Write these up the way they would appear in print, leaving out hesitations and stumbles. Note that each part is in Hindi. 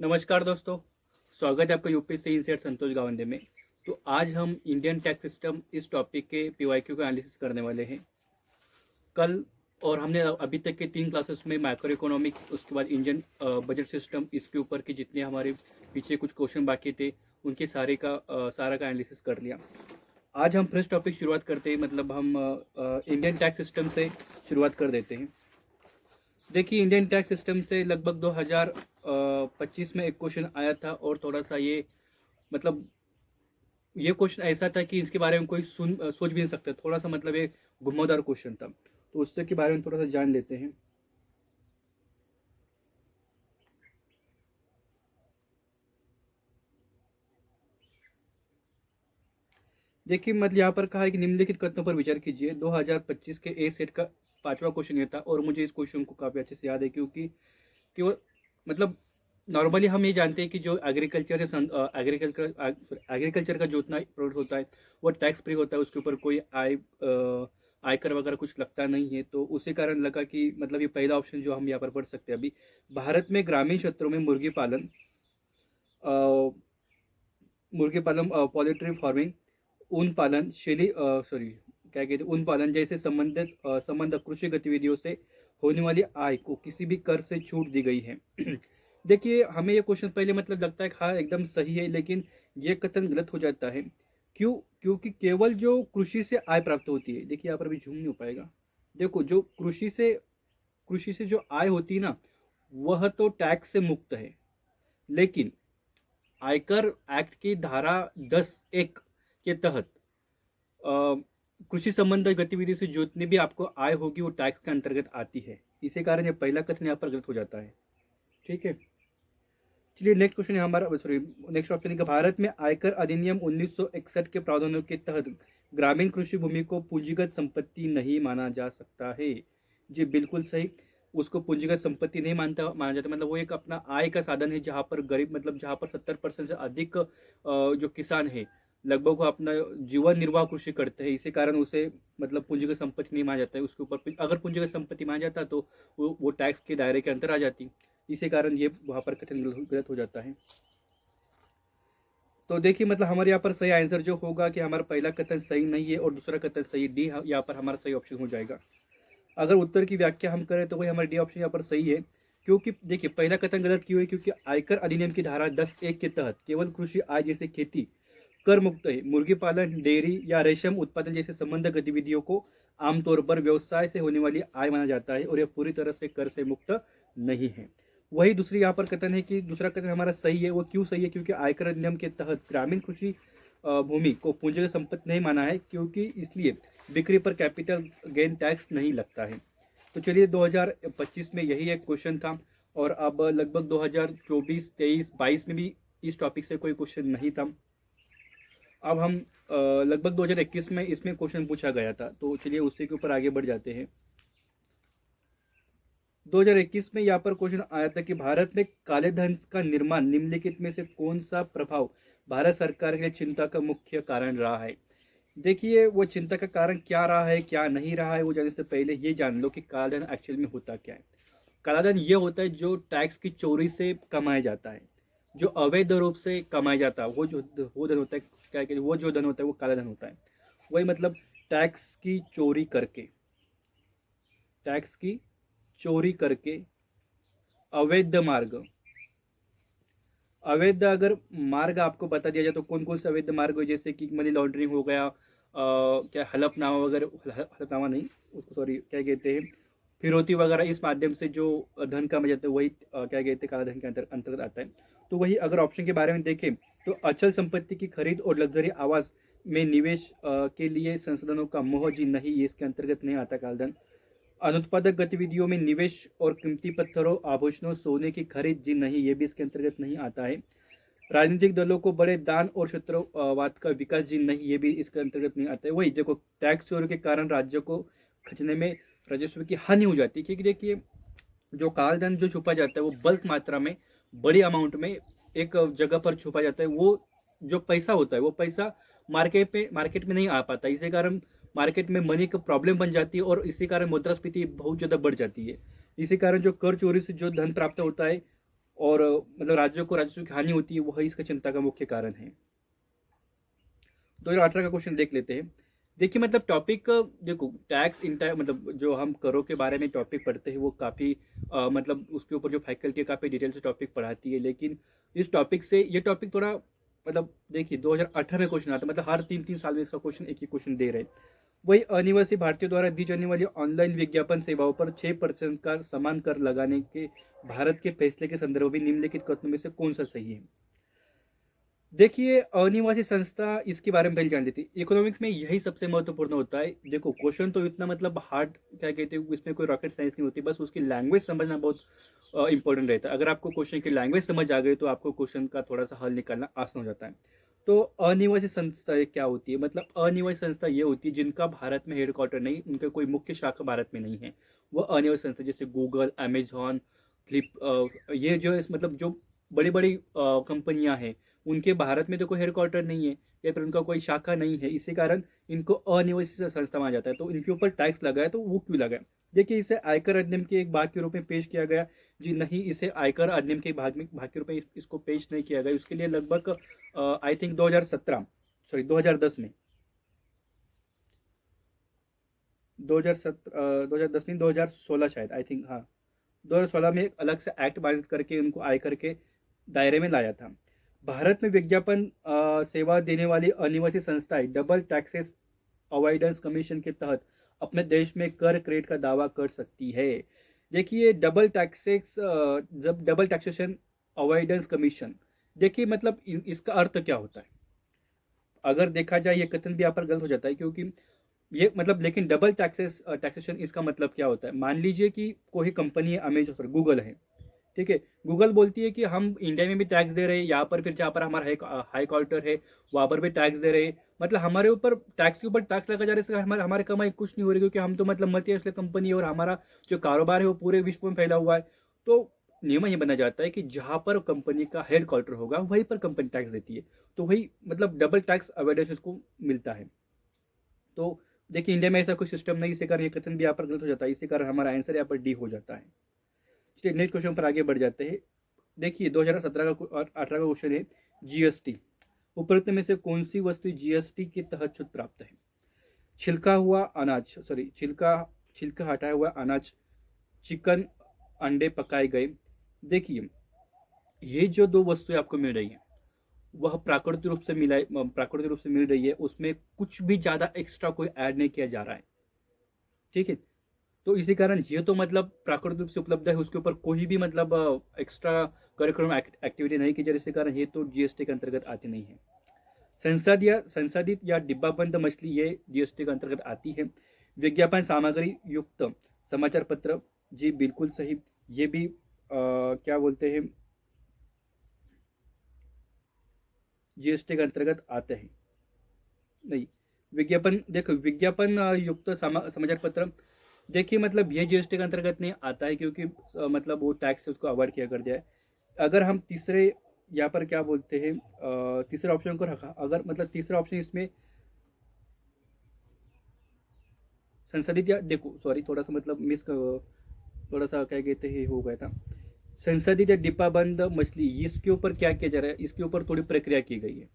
नमस्कार दोस्तों। स्वागत है आपका यूपीएससी इनसेट संतोष गावंडे में। तो आज हम इंडियन टैक्स सिस्टम इस टॉपिक के पीवाईक्यू का एनालिसिस करने वाले हैं। कल और हमने अभी तक के 3 क्लासेस में मैक्रो इकोनॉमिक्स, उसके बाद इंडियन बजट सिस्टम, इसके ऊपर के जितने हमारे पीछे कुछ क्वेश्चन बाकी थे उनके सारा का एनालिसिस कर लिया। आज हम फ्रेश टॉपिक शुरुआत करते हैं, मतलब हम इंडियन टैक्स सिस्टम से शुरुआत कर देते हैं। देखिए, इंडियन टैक्स सिस्टम से लगभग 2025 में एक क्वेश्चन आया था और थोड़ा सा मतलब ये क्वेश्चन ऐसा था कि इसके बारे में कोई सोच भी नहीं सकता। थोड़ा सा मतलब ये घुमावदार क्वेश्चन था, तो उससे के बारे में थोड़ा सा जान लेते हैं। देखिए, मतलब यहाँ पर कहा है कि निम्नलिखित कथनों पर विचार कीजिए। 2025 के ए सेट का 5वां क्वेश्चन ये था और मुझे इस क्वेश्चन को काफ़ी अच्छे से याद है, क्योंकि कि वो मतलब नॉर्मली हम ये जानते हैं कि जो एग्रीकल्चर का जो उतना प्रोडक्ट होता है वो टैक्स फ्री होता है, उसके ऊपर कोई आयकर वगैरह कुछ लगता नहीं है। तो उसी कारण लगा कि मतलब ये पहला ऑप्शन जो हम यहाँ पर पढ़ सकते हैं। अभी भारत में ग्रामीण क्षेत्रों में मुर्गी पालन, पोल्ट्री फार्मिंग, ऊन पालन क्या कहते हैं, ऊन पालन जैसे संबंध कृषि गतिविधियों से होने वाली आय को किसी भी कर से छूट दी गई है। देखिए, हमें ये क्वेश्चन पहले मतलब लगता है कि हाँ एकदम सही है, लेकिन ये कथन गलत हो जाता है। क्यों? क्योंकि केवल जो कृषि से आय प्राप्त होती है, देखिए यहाँ पर भी झूम नहीं हो पाएगा। देखो, जो कृषि से जो आय होती है ना, वह तो टैक्स से मुक्त है। लेकिन आयकर एक्ट की धारा 10(1) के तहत कृषि संबंध गतिविधि से जितनी भी आपको आय होगी वो टैक्स के अंतर्गत आती है। इसी कारण ये पहला कथन यहाँ पर गलत हो जाता है। ठीक है, चलिए नेक्स्ट क्वेश्चन है हमारा। नेक्स्ट ऑप्शन है, भारत में आयकर अधिनियम 1961 के प्रावधानों के तहत ग्रामीण कृषि भूमि को पूंजीगत संपत्ति नहीं माना जा सकता है। जी बिल्कुल सही, उसको पूंजीगत संपत्ति नहीं माना जाता। मतलब वो एक अपना आय का साधन है, जहाँ पर गरीब मतलब जहाँ पर 70% से अधिक जो किसान है लगभग वो अपना जीवन निर्वाह कृषि करते हैं। इसी कारण उसे मतलब पूंजीगत संपत्ति नहीं माना जाता है। उसके ऊपर अगर पूंजीगत संपत्ति माना जाता तो वो टैक्स के दायरे के अंदर आ जाती। इसी कारण ये वहाँ पर कथन गलत हो जाता है। तो देखिए, मतलब हमारे यहाँ पर सही आंसर जो होगा कि हमारा पहला कथन सही नहीं है और दूसरा कथन सही, डी यहाँ पर हमारा सही ऑप्शन हो जाएगा। अगर उत्तर की व्याख्या हम करें तो वही हमारा डी ऑप्शन यहाँ पर सही है। क्योंकि देखिए, पहला कथन गलत क्यों है? क्योंकि आयकर अधिनियम की धारा 10(1) के तहत केवल कृषि आय जैसे खेती कर मुक्त है। मुर्गी पालन, डेयरी या रेशम उत्पादन जैसे संबंध गतिविधियों को आमतौर पर व्यवसाय से होने वाली आय माना जाता है और यह पूरी तरह से कर से मुक्त नहीं है। वही दूसरी यहाँ पर कथन है कि दूसरा कथन हमारा सही है। वो क्यों सही है? क्योंकि आयकर अधिनियम के तहत ग्रामीण कृषि भूमि को पूंजीगत संपत्ति नहीं माना है, क्योंकि इसलिए बिक्री पर कैपिटल गेन टैक्स नहीं लगता है। तो चलिए, 2025 में यही एक क्वेश्चन था और अब लगभग 2024, 23, 22 में भी इस टॉपिक से कोई क्वेश्चन नहीं था। अब हम लगभग 2021 में इसमें क्वेश्चन पूछा गया था, तो चलिए उसी के ऊपर आगे बढ़ जाते हैं। 2021 में यहाँ पर क्वेश्चन आया था कि भारत में काले धन का निर्माण निम्नलिखित में से कौन सा प्रभाव भारत सरकार के लिए चिंता का मुख्य कारण रहा है। देखिए, वो चिंता का कारण क्या रहा है क्या नहीं रहा है वो जानने से पहले ये जान लो कि काला धन एक्चुअल में होता क्या है। काला धन ये होता है जो टैक्स की चोरी से कमाया जाता है, जो अवैध रूप से कमाया जाता है। वो धन होता है, क्या कहते हैं, वो जो धन होता है वो काला धन होता है। वही मतलब टैक्स की चोरी करके अवैध मार्ग, अवैध अगर मार्ग आपको बता दिया जाए तो कौन कौन से अवैध मार्ग हो, जैसे कि मनी लॉन्ड्रिंग हो गया, क्या हलफनामा वगैरह, हलफनामा नहीं उसको, सॉरी क्या कहते हैं, फिरौती वगैरह, इस माध्यम से जो धन कमाया जाता है वही क्या कहते हैं, काला धन के अंतर्गत आता है। तो वही अगर ऑप्शन के बारे में देखें तो अचल संपत्ति की खरीद और लग्जरी आवास में निवेश के लिए संसाधनों का मोह जी नहीं, ये इसके अंतर्गत नहीं आता काला धन। अनुत्पादक गतिविधियों में निवेश और कीमती पत्थरों, आभूषणों, सोने की खरीद जी नहीं, ये भी इसके अंतर्गत नहीं आता है। राजनीतिक दलों को बड़े दान और क्षेत्रवाद का विकास जी नहीं, ये भी इसके अंतर्गत नहीं आता है। वही देखो, टैक्स चोरी के कारण राज्य को खजने में राजस्व की हानि हो जाती है, क्योंकि देखिए जो कालधन जो छुपा जाता है वो बल्क मात्रा में, बड़ी अमाउंट में एक जगह पर छुपा जाता है। वो जो पैसा होता है वो पैसा मार्केट में नहीं आ पाता। इसी कारण मार्केट में मनी का प्रॉब्लम बन जाती है और इसी कारण मुद्रास्फीति बहुत ज़्यादा बढ़ जाती है। इसी कारण जो कर चोरी से जो धन प्राप्त होता है और मतलब राज्यों को राजस्व की हानि होती है, वही इसका चिंता का मुख्य कारण है। 2018 का क्वेश्चन देख लेते हैं। देखिए मतलब टॉपिक, देखो टैक्स इंटर मतलब जो हम करों के बारे में टॉपिक पढ़ते हैं वो काफ़ी मतलब उसके ऊपर जो फैकल्टी है काफ़ी डिटेल से टॉपिक पढ़ाती है, लेकिन इस टॉपिक से ये टॉपिक थोड़ा मतलब देखिए 2018 में क्वेश्चन आता है, मतलब हर 3-3 साल में इसका क्वेश्चन एक ही क्वेश्चन दे रहे हैं। वही अनिवासी भारतीयों द्वारा दी जाने वाली ऑनलाइन विज्ञापन सेवाओं पर 6% का समान कर लगाने के भारत के फैसले के संदर्भ में निम्नलिखित कथनों में से कौन सा सही है? देखिए अनिवासी संस्था इसके बारे में पहले जान लेती है। इकोनॉमिक में यही सबसे महत्वपूर्ण होता है। देखो क्वेश्चन तो इतना मतलब हार्ड क्या कहते हैं, इसमें कोई रॉकेट साइंस नहीं होती, बस उसकी लैंग्वेज समझना बहुत इंपॉर्टेंट रहता है। अगर आपको क्वेश्चन की लैंग्वेज समझ आ गई तो आपको क्वेश्चन का थोड़ा सा हल निकालना आसान हो जाता है। तो अनिवासी संस्था क्या होती है? मतलब अनिवासी संस्था ये होती है जिनका भारत में हेडक्वार्टर नहीं, उनका कोई मुख्य शाखा भारत में नहीं है, वो अनिवासी संस्था। जैसे गूगल, अमेजॉन, ये जो मतलब जो बड़ी बड़ी कंपनियां हैं, उनके भारत में तो कोई हेडक्वार्टर नहीं है या फिर उनका कोई शाखा नहीं है, इसी कारण इनको अनिवासी संस्था माना जाता है। तो इनके ऊपर टैक्स लगा है, तो वो क्यों लगा है? देखिए इसे आयकर अधिनियम के एक भाग के रूप में पेश किया गया। जी नहीं, इसे आयकर अधिनियम के भाग के रूप में इसको पेश नहीं किया गया। उसके लिए लगभग आई थिंक 2017 सॉरी 2010 में 2010 में 2016 शायद, आई थिंक हाँ 2016 में एक अलग से एक्ट पारित करके उनको आयकर के दायरे में लाया था। भारत में विज्ञापन सेवा देने वाली अनिवासी संस्थाएं डबल टैक्सेस अवॉइडेंस कमीशन के तहत अपने देश में कर क्रेडिट का दावा कर सकती है। देखिए डबल टैक्सेस जब डबल टैक्सेशन अवॉइडेंस कमीशन, देखिए मतलब इसका अर्थ क्या होता है? अगर देखा जाए ये कथन भी यहाँ पर गलत हो जाता है, क्योंकि ये मतलब लेकिन डबल टैक्सेशन इसका मतलब क्या होता है? मान लीजिए कि कोई कंपनी है, अमेजन सॉरी गूगल है, ठीक है। गूगल बोलती है कि हम इंडिया में भी टैक्स दे रहे हैं, यहाँ पर फिर जहाँ पर हमारा हाई क्वार्टर है वहाँ पर भी टैक्स दे रहे हैं, मतलब हमारे ऊपर टैक्स के ऊपर टैक्स लगा जा रहा है। इससे हमारे हमारे कमाई कुछ नहीं हो रही, क्योंकि हम तो मतलब मल्टीनेशनल कंपनी है और हमारा जो कारोबार है वो पूरे विश्व में फैला हुआ है। तो नियम ये बना जाता है कि जहाँ पर कंपनी का हेड क्वार्टर होगा वहीं पर कंपनी टैक्स देती है, तो वही मतलब डबल टैक्स अवॉइडेंस उसको मिलता है। तो देखिए इंडिया में ऐसा कोई सिस्टम नहीं, इसी कारण ये कथन भी यहाँ पर गलत हो जाता है, इसी कारण हमारा आंसर यहाँ पर डी हो जाता है। चलिए नेक्स्ट क्वेश्चन पर आगे बढ़ जाते हैं। देखिए 2017 का और 18 का क्वेश्चन है, जीएसटी उपरोक्त में से कौन सी वस्तु जीएसटी के तहत छूट प्राप्त है? छिलका हुआ अनाज सॉरी छिलका छिलका हटाया हुआ अनाज, चिकन, अंडे पकाए गए। देखिए ये जो दो वस्तुएं आपको मिल रही हैं वह प्राकृतिक रूप से मिल रही है, उसमें कुछ भी ज्यादा एक्स्ट्रा कोई ऐड नहीं किया जा रहा है, ठीक है। तो इसी कारण ये तो मतलब प्राकृतिक रूप से उपलब्ध है, उसके ऊपर कोई भी मतलब एक्स्ट्रा करिकुलम एक्टिविटी नहीं की जा रही, इसी कारण ये तो जीएसटी के अंतर्गत आती नहीं है। संसाधित या डिब्बाबंद मछली ये जीएसटी के अंतर्गत आती है। विज्ञापन सामग्री युक्त समाचार पत्र, जी बिल्कुल सही, ये भी क्या बोलते हैं जीएसटी के अंतर्गत आते हैं। नहीं, विज्ञापन देखो विज्ञापन युक्त समाचार पत्र, देखिए मतलब ये जीएसटी के अंतर्गत नहीं आता है, क्योंकि मतलब वो टैक्स से उसको अवॉइड किया कर दिया है। अगर हम तीसरे यहाँ पर क्या बोलते हैं तीसरे ऑप्शन को रखा, अगर मतलब तीसरा ऑप्शन इसमें संसाधित या देखो सॉरी थोड़ा सा मतलब थोड़ा सा क्या कहते हैं हो गया था। संसाधित या डिब्बाबंद मछली, इसके ऊपर क्या किया जा रहा है? इसके ऊपर थोड़ी प्रक्रिया की गई है,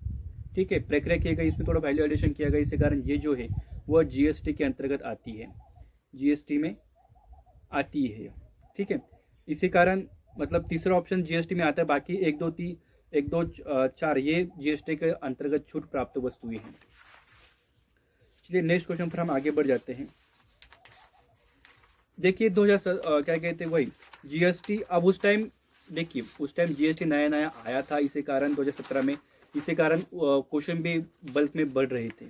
ठीक है, प्रक्रिया की गई, इसमें थोड़ा वैल्यू एडिशन किया गया, इसी कारण ये जो है वह जीएसटी के अंतर्गत आती है, जीएसटी में आती है, ठीक है। इसी कारण मतलब तीसरा ऑप्शन जीएसटी में आता है, बाकी 1 2 3 1 2 4 ये जीएसटी के अंतर्गत छूट प्राप्त वस्तुएं हैं। चलिए नेक्स्ट क्वेश्चन पर हम आगे बढ़ जाते हैं। देखिए 2000 क्या कहते हैं वही जीएसटी, अब उस टाइम देखिए उस टाइम जीएसटी नया नया आया था, इसी कारण 2017 में, इसी कारण क्वेश्चन भी बल्क में बढ़ रहे थे।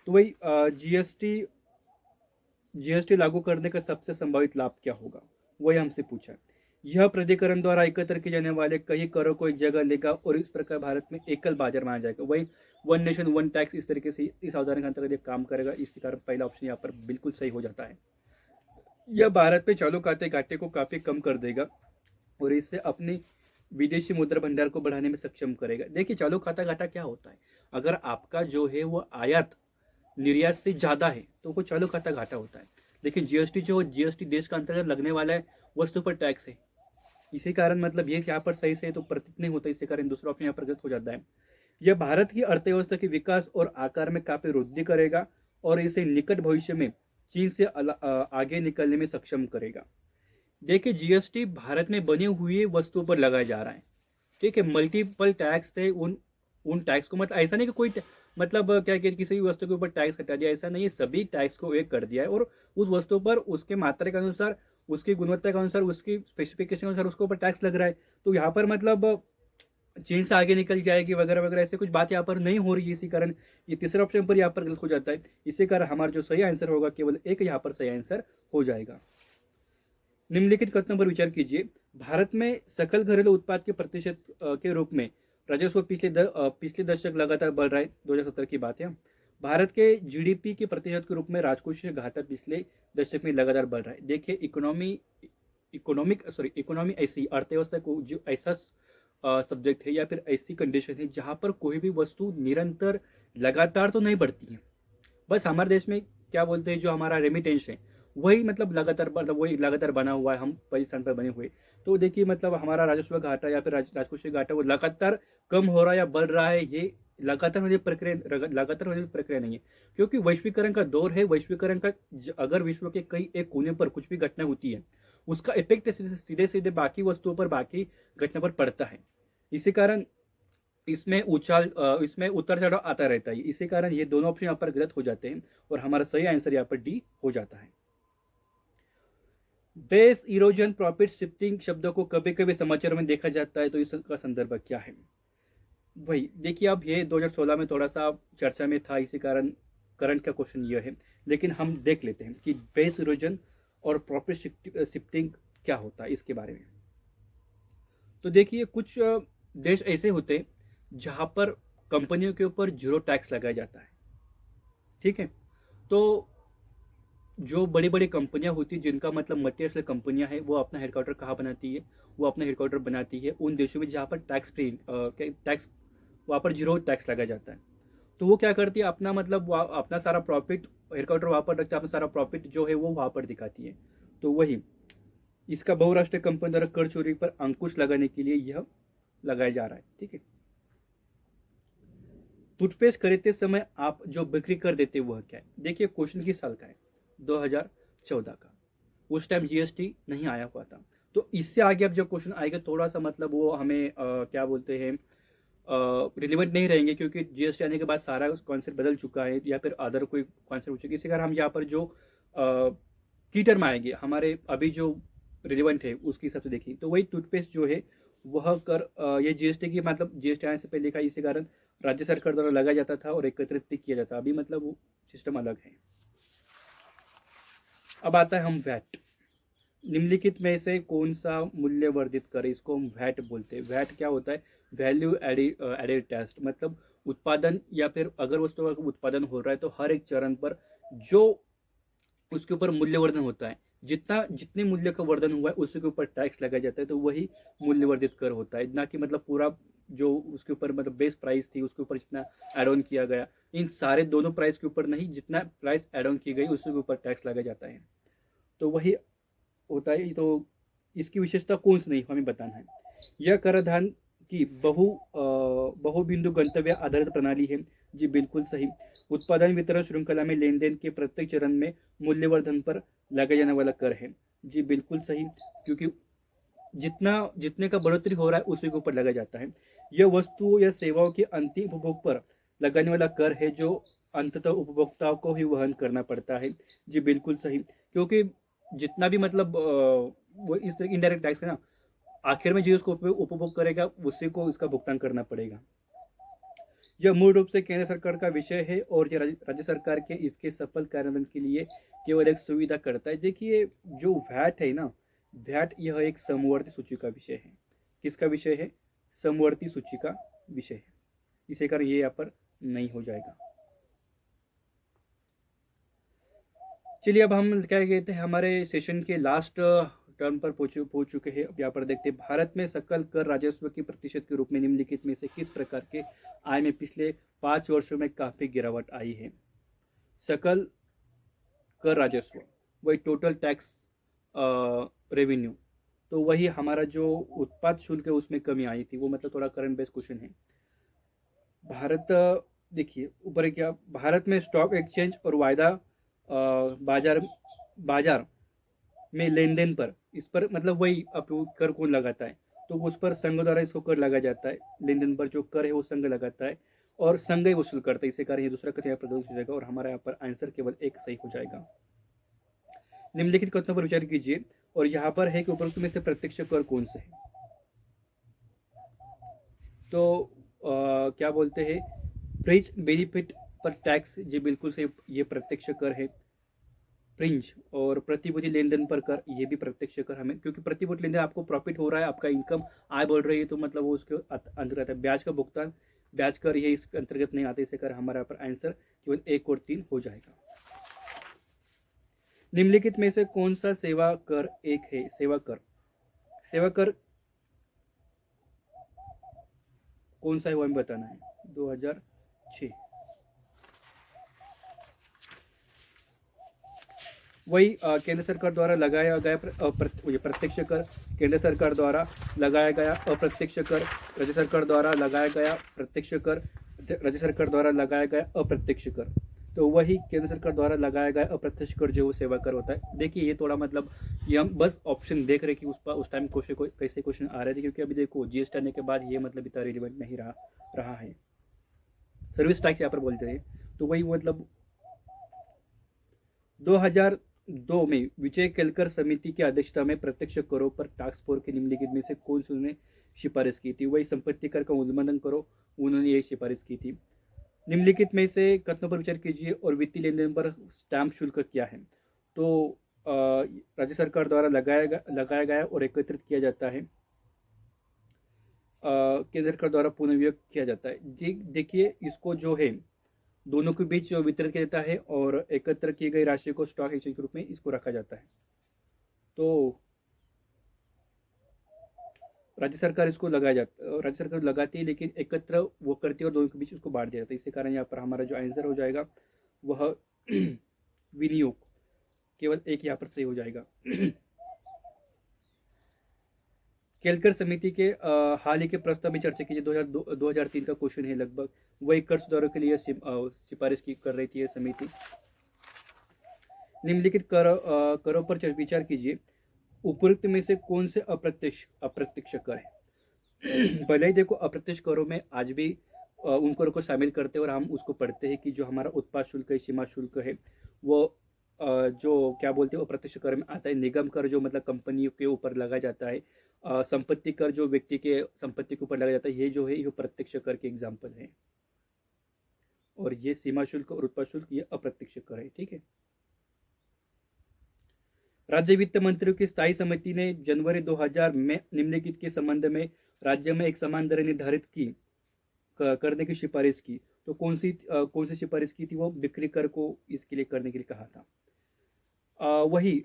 तो वही जीएसटी जीएसटी लागू करने का सबसे संभावित लाभ क्या होगा, वही हमसे पूछा। यह प्राधिकरण द्वारा एकत्र किए जाने वाले कई करों को एक जगह लेगा और इस प्रकार भारत में एकल बाजार माना जाएगा। वही वन नेशन वन टैक्स, इस तरीके से इस अवधारणा के अंतर्गत काम करेगा, इसी कारण पहला ऑप्शन यहाँ पर बिल्कुल सही हो जाता है। यह भारत में चालू खाते घाटे को काफी कम कर देगा और इससे अपनी विदेशी मुद्रा भंडार को बढ़ाने में सक्षम करेगा। देखिए चालू खाता घाटा क्या होता है? अगर आपका जो है वो आयात निर्यात से ज्यादा है तो वो चालू खाता घाटा होता है। लेकिन जीएसटी जो जीएसटी देश का अंतर्गत लगने वाला है, वस्तु पर टैक्स है, इसी कारण मतलब ये यहाँ पर सही से तो प्रतीत नहीं होता, इसी कारण दूसरा ऑप्शन यहाँ पर गलत हो जाता है। यह भारत की अर्थव्यवस्था के विकास और आकार में काफी वृद्धि करेगा और इसे निकट भविष्य में चीन से आगे निकलने में सक्षम करेगा। देखिए जीएसटी भारत में बनी हुई वस्तुओं पर लगाया जा रहा है, ठीक है। मल्टीपल टैक्स थे, उन उन टैक्स को मतलब ऐसा नहीं कि मतलब क्या कहते किसी भी वस्तु के ऊपर टैक्स हटा दिया, ऐसा नहीं है। सभी टैक्स को एक कर दिया है और उस वस्तु पर उसके मात्रा के अनुसार, उसकी गुणवत्ता के अनुसार, उसकी स्पेसिफिकेशन के अनुसार उसके ऊपर टैक्स लग रहा है। तो यहाँ पर मतलब चीन से आगे निकल जाएगी वगैरह वगैरह, ऐसे कुछ बात यहाँ पर नहीं हो रही है। इसी कारण ये तीसरे ऑप्शन पर यहाँ पर गलत हो जाता है। इसी कारण हमारा जो सही आंसर होगा केवल एक यहाँ पर सही आंसर हो जाएगा। निम्नलिखित कथनों पर विचार कीजिए। भारत में सकल घरेलू उत्पाद के प्रतिशत के रूप में राजस्व पिछले दशक लगातार बढ़ रहा है। 2017 की बात है। भारत के जीडीपी के प्रतिशत के रूप में राजकोषीय घाटा पिछले दशक में लगातार बढ़ रहा है। देखिए इकोनॉमी ऐसी अर्थव्यवस्था को जो ऐसा सब्जेक्ट है या फिर ऐसी कंडीशन है जहां पर कोई भी वस्तु निरंतर लगातार तो नहीं बढ़ती है। बस हमारे देश में क्या बोलते हैं, जो हमारा रेमिटेंस है वही मतलब लगातार, मतलब वही लगातार बना हुआ है, हम पहले स्थान पर बने हुए। तो देखिए मतलब हमारा राजस्व घाटा या फिर राजकोषीय घाटा वो लगातार कम हो रहा है या बढ़ रहा है, ये लगातार होने की प्रक्रिया नहीं है। क्योंकि वैश्वीकरण का दौर है। वैश्वीकरण का अगर विश्व के कई एक कोने पर कुछ भी घटना होती है, उसका इफेक्ट सीधे सीधे बाकी वस्तुओं पर, बाकी घटना पर पड़ता है। इसी कारण इसमें उतार चढ़ाव आता रहता है। इसी कारण ये दोनों ऑप्शन यहाँ पर गलत हो जाते हैं और हमारा सही आंसर यहाँ पर डी हो जाता है। बेस इरोजन प्रॉफिट शिफ्टिंग शब्दों को कभी कभी समाचार में देखा जाता है, तो इसका संदर्भ क्या है? वही देखिए, अब ये 2016 में थोड़ा सा चर्चा में था, इसी कारण करंट का क्वेश्चन ये है। लेकिन हम देख लेते हैं कि बेस इरोजन और प्रॉफिट शिफ्टिंग क्या होता है इसके बारे में। तो देखिए कुछ देश ऐसे होते हैं जहां पर कंपनियों के ऊपर जीरो टैक्स लगाया जाता है, ठीक है। तो जो बड़ी बड़ी कंपनियां होती हैं, जिनका मतलब मल्टीनेशनल कंपनियां हैं, वो अपना हेडक्वार्टर कहाँ बनाती है? वो अपना हेडक्वार्टर बनाती है उन देशों में जहाँ पर टैक्स वहाँ पर जीरो टैक्स लगाया जाता है। तो वो क्या करती है, अपना मतलब अपना सारा प्रॉफिट हेडक्वार्टर वहाँ पर रखता है, अपना सारा प्रॉफिट जो है वो वहाँ पर दिखाती है। तो वही इसका बहुराष्ट्रीय कंपनी द्वारा कर चोरी पर अंकुश लगाने के लिए यह लगाया जा रहा है, ठीक है। टूथपेस्ट खरीदते समय आप जो बिक्री कर देते वह क्या है? देखिए क्वेश्चन किस साल का है? 2014 का। उस टाइम जीएसटी नहीं आया हुआ था। तो इससे आगे अब जो क्वेश्चन आएगा थोड़ा सा मतलब वो हमें क्या बोलते हैं, रिलेवेंट नहीं रहेंगे, क्योंकि जीएसटी आने के बाद सारा कॉन्सेप्ट बदल चुका है या फिर अदर कोई कॉन्सेप्ट हो चुका है। इसी कारण हम यहाँ पर जो की टर्म आएंगे हमारे अभी जो रिलेवेंट है उसके हिसाब से देखिए, तो वही टूथपेस्ट जो है वह ये जीएसटी की मतलब जीएसटी आने से पहले का, इसी कारण राज्य सरकार द्वारा लगाया जाता था और एकत्रित भी किया जाता। अभी मतलब वो सिस्टम अलग है। अब आता है हम वैट। निम्नलिखित में से कौन सा मूल्य वर्धित कर, इसको हम वैट बोलते हैं। वैट क्या होता है? Value added tax. मतलब उत्पादन या फिर अगर वस्तु का उत्पादन हो रहा है तो हर एक चरण पर जो उसके ऊपर मूल्यवर्धन होता है, जितने मूल्य का वर्धन हुआ है उसी के ऊपर टैक्स लगाया जाता है, तो वही मूल्यवर्धित कर होता है। ना कि मतलब पूरा जो उसके ऊपर मतलब बेस प्राइस थी उसके ऊपर जितना एड ऑन किया गया, इन सारे दोनों प्राइस के ऊपर नहीं, जितना प्राइस एड ऑन की गई उसी के ऊपर टैक्स लगाया जाता है। तो वही होता है। तो इसकी विशेषता कौन सी नहीं हमें बताना है। यह कराधान की बहुबिंदु गंतव्य आधारित प्रणाली है। जी बिल्कुल सही। उत्पादन वितरण श्रृंखला में लेन देन के प्रत्येक चरण में मूल्यवर्धन पर लगाया जाने वाला कर है। जी बिल्कुल सही, क्योंकि जितने का बढ़ोतरी हो रहा है उसी के ऊपर लगाया जाता है। यह वस्तु या सेवाओं के अंतिम उपभोग पर लगाने वाला कर है जो अंततः उपभोक्ताओं को ही वहन करना पड़ता है। जी बिल्कुल सही, क्योंकि जितना भी मतलब वो इस तरह इनडायरेक्ट टैक्स है ना, आखिर में जो उसको उपभोग करेगा उसी को इसका भुगतान करना पड़ेगा। यह मूल रूप से केंद्र सरकार का विषय है और यह राज्य सरकार के इसके सफल कार्यान्वयन के लिए केवल एक सुविधा करता है। देखिए जो वैट है ना, वैट यह एक समवर्ती सूची का विषय है। किसका विषय है? समवर्ती सूची का विषय है। इसी कारण ये यहाँ पर नहीं हो जाएगा। चलिए अब हम क्या कहते हैं, हमारे सेशन के लास्ट टर्म पर पहुंच चुके हैं। अब यहाँ पर देखते हैं भारत में सकल कर राजस्व के प्रतिशत के रूप में निम्नलिखित में से किस प्रकार के आय में पिछले 5 वर्षों में काफी गिरावट आई है। सकल कर राजस्व, वही टोटल टैक्स रेवेन्यू। तो वही हमारा जो उत्पाद शुल्क है उसमें कमी आई थी। वो मतलब थोड़ा करंट बेस्ड क्वेश्चन है। भारत, देखिए ऊपर है क्या, भारत में स्टॉक एक्सचेंज और वायदा बाजार बाजार में लेन देन पर, इस पर मतलब वही अब कर कौन लगाता है, तो उस पर संघ द्वारा इसको कर लगाया जाता है। लेन देन पर जो कर है वो संघ लगाता है और संघ ही वसूल करता है। इसी कारण ये दूसरा कथन यहाँ प्रदर्शित हो जाएगा और हमारा यहाँ पर आंसर केवल एक सही हो जाएगा। निम्नलिखित कथनों पर विचार कीजिए और यहाँ पर है कि उपरोक्त में से प्रत्यक्ष कर कौन से है। तो क्या बोलते हैं, फ्रिंज बेनिफिट पर टैक्स, जी बिल्कुल सही, ये प्रत्यक्ष कर है। फ्रिंज और प्रतिभूति लेन देन पर कर, ये भी प्रत्यक्ष कर हमें, क्योंकि प्रतिभूति लेन देन आपको प्रॉफिट हो रहा है, आपका इनकम आय बढ़ रही है, तो मतलब वो उसके अंतर्गत है। ब्याज का भुगतान, ब्याज कर ये इस अंतर्गत नहीं आते, इसे कर हमारा यहाँ पर आंसर केवल 1 और 3 हो जाएगा। निम्नलिखित में से कौन सा सेवा कर एक है। सेवा कर, सेवा कर कौन सा है वो हमें बताना है। 2006, वही केंद्र सरकार द्वारा लगाया गया प्रत्यक्ष कर, केंद्र सरकार द्वारा लगाया गया अप्रत्यक्ष कर, राज्य सरकार द्वारा लगाया गया प्रत्यक्ष कर, राज्य सरकार द्वारा लगाया गया अप्रत्यक्ष कर। तो वही केंद्र सरकार द्वारा लगाया गया अप्रत्यक्ष कर जो सेवा कर होता है। देखिए ये थोड़ा मतलब ये हम बस ऑप्शन देख रहे कि उस टाइम क्वेश्चन कैसे क्वेश्चन आ रहे थे, क्योंकि अभी देखो जीएसटी आने के बाद ये मतलब इतना रिलेवेंट नहीं रहा है। सर्विस टैक्स यहाँ पर बोलते हैं। तो वही मतलब 2002 में विजय केलकर समिति की अध्यक्षता में प्रत्यक्ष करों पर टास्क फोर्स के निम्नलिखित में से कौन सी उन्होंने सिफारिश की थी। वही संपत्ति कर का उल्लंघन करो, उन्होंने ये सिफारिश की थी। निम्नलिखित में से कथनों पर विचार कीजिए और वित्तीय लेन देन पर स्टैंप शुल्क क्या है। तो राज्य सरकार द्वारा लगाया गया और एकत्रित किया जाता है, केंद्र सरकार द्वारा पुनर्वियोग किया जाता है। जी देखिए इसको जो है दोनों के बीच वितरित किया जाता है और एकत्र की गई राशि को स्टॉक एक्सचेंज के रूप में इसको रखा जाता है। तो राज्य सरकार इसको राज्य सरकार लगाती है, लेकिन एकत्र वो करती है और दोनों के बीच उसको बांट दिया जाता है। इसी कारण यहाँ पर हमारा जो आंसर हो जाएगा वह विनियोग, केवल एक यहाँ पर सही हो जाएगा। केलकर समिति के हाल ही के प्रस्ताव में चर्चा कीजिए। 2003 का क्वेश्चन है लगभग। वही कर सुधारों के लिए सिफारिश कर रही थी यह समिति। निम्नलिखित करों पर विचार कीजिए, उपरोक्त में से कौन से अप्रत्यक्ष कर है। भले ही देखो अप्रत्यक्ष करों में आज भी उन करों को शामिल करते हैं और हम उसको पढ़ते हैं कि जो हमारा उत्पाद शुल्क है, सीमा शुल्क है, वो जो क्या बोलते हैं अप्रत्यक्ष कर में आता है। निगम कर जो मतलब कंपनी के ऊपर लगाया जाता है, संपत्ति कर जो व्यक्ति के संपत्ति के ऊपर लगाया जाता है, ये जो है ये प्रत्यक्ष कर के एग्जाम्पल है। और ये सीमा शुल्क और उत्पाद शुल्क ये अप्रत्यक्ष कर है। ठीक है। राज्य वित्त मंत्रियों की स्थायी समिति ने जनवरी 2000 में निम्नलिखित के संबंध में राज्य में एक समान दर निर्धारित करने की सिफारिश की। तो कौन सी सिफारिश की थी। वो बिक्री कर को इसके लिए करने के लिए कहा था। वही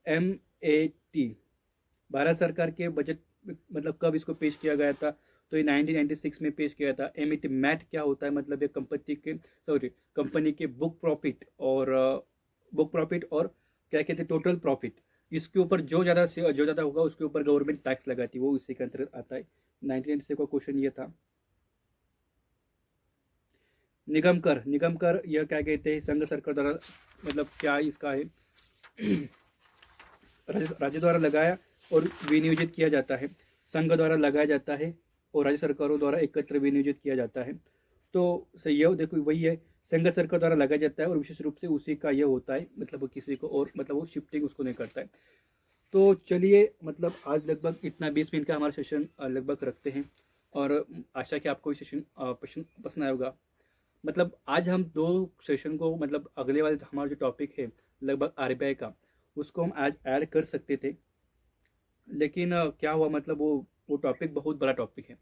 MAT, भारत सरकार के बजट मतलब कब इसको पेश किया गया था। तो ये 1996 में पेश किया था। मैट क्या होता है, मतलब ये कंपनी के बुक प्रॉफिट और क्या कहते हैं टोटल प्रॉफिट, इसके ऊपर जो ज़्यादा होगा उसके ऊपर गवर्नमेंट टैक्स लगाती है, वो इसी के अंतर्गत आता है। 1996 का क्वेश्चन ये था। निगम कर यह क्या कहते हैं, संघ सरकार द्वारा मतलब क्या इसका है राज्य द्वारा लगाया और विनियोजित किया जाता है, संघ द्वारा लगाया जाता है और राज्य सरकारों द्वारा एकत्र विनियोजित किया जाता है। तो सही है, देखो वही है, संघ सरकार द्वारा लगाया जाता है और विशेष रूप से उसी का यह होता है, मतलब वो किसी को और मतलब वो शिफ्टिंग उसको नहीं करता है। तो चलिए मतलब आज लगभग इतना 20 मिनट का हमारा सेशन लगभग रखते हैं और आशा कि आपको सेशन पसंद आया होगा। मतलब आज हम 2 सेशन को मतलब अगले वाले हमारा जो टॉपिक है लगभग RBI का, उसको हम आज ऐड कर सकते थे, लेकिन क्या हुआ मतलब वो टॉपिक बहुत बड़ा टॉपिक है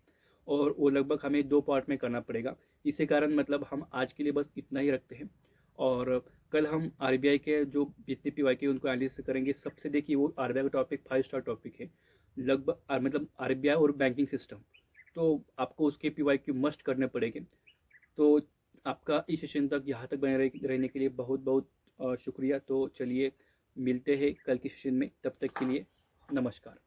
और वो लगभग हमें 2 पार्ट में करना पड़ेगा। इसी कारण मतलब हम आज के लिए बस इतना ही रखते हैं और कल हम RBI के जो जितने PYQ उनको एनालिसिस करेंगे। सबसे देखिए वो RBI का टॉपिक 5 स्टार टॉपिक है लगभग, मतलब RBI और बैंकिंग सिस्टम, तो आपको उसके PYQ मस्ट करने पड़ेंगे। तो आपका इस सेशन तक यहाँ तक बने रहने के लिए बहुत बहुत शुक्रिया। तो चलिए मिलते हैं कल के सेशन में, तब तक के लिए नमस्कार।